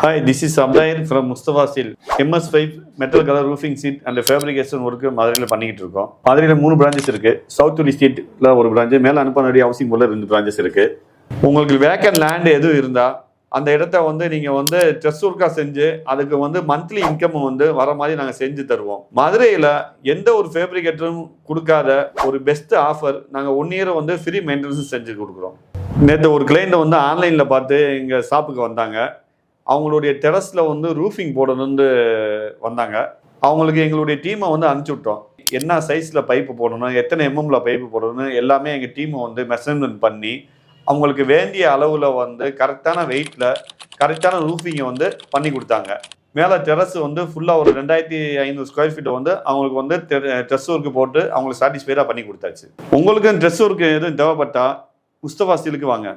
Hi, this is Abdair from Mustafa Steel. MS5 metal color roofing sheet and fabrication work மதுரையில் பண்ணிக்கிட்டு இருக்கோம். மதுரையில் 3 branches இருக்கு. South வெலி ஸ்ட்ரீட்ல ஒரு பிரான்ச், மேல அனுப்பநடி ஹவுசிங் போர்டில் 2 பிரான்ச்சஸ் இருக்கு. உங்களுக்கு வேக்கன்ட் லேண்ட் எதுவும் இருந்தா அந்த இடத்த நீங்க ட்ரெஸ் ஒர்க்கா செஞ்சு அதுக்கு மந்த்லி இன்கம் வர மாதிரி நாங்க செஞ்சு தருவோம். மதுரையில எந்த ஒரு ஃபேப்ரிகேட்டரும் கொடுக்காத ஒரு பெஸ்ட் ஆஃபர், நாங்க 1 இயர் ஃப்ரீ மெயின்டெனன்ஸ் செஞ்சு கொடுக்குறோம். நேற்று ஒரு கிளைண்ட் ஆன்லைன்ல பார்த்து எங்க ஷாப்புக்கு வந்தாங்க. அவங்களுடைய டெரஸ்ல ரூஃபிங் போடணும்னு வந்தாங்க. அவங்களுக்கு எங்களுடைய டீமை அனுப்பிச்சு விட்டோம். என்ன சைஸ்ல பைப்பு போடணும், எத்தனை எம்எம்ல பைப்பு போடணும் எல்லாமே எங்கள் டீமை மெஷர்மெண்ட் பண்ணி அவங்களுக்கு வேண்டிய அளவில் கரெக்டான வெயிட்ல கரெக்டான ரூஃபிங்கை பண்ணி கொடுத்தாங்க. மேலே டெரஸ் ஃபுல்லாக ஒரு 2500 ஸ்கொயர் ஃபீட் அவங்களுக்கு ட்ரெஸ் ஒர்க்கு போட்டு அவங்களுக்கு சாட்டிஸ்ஃபைடாக பண்ணி கொடுத்தாச்சு. உங்களுக்கு ட்ரெஸ் ஒர்க்கு எதுவும் தேவைப்பட்டா முஸ்தபா ஸ்டீலுக்கு வாங்க.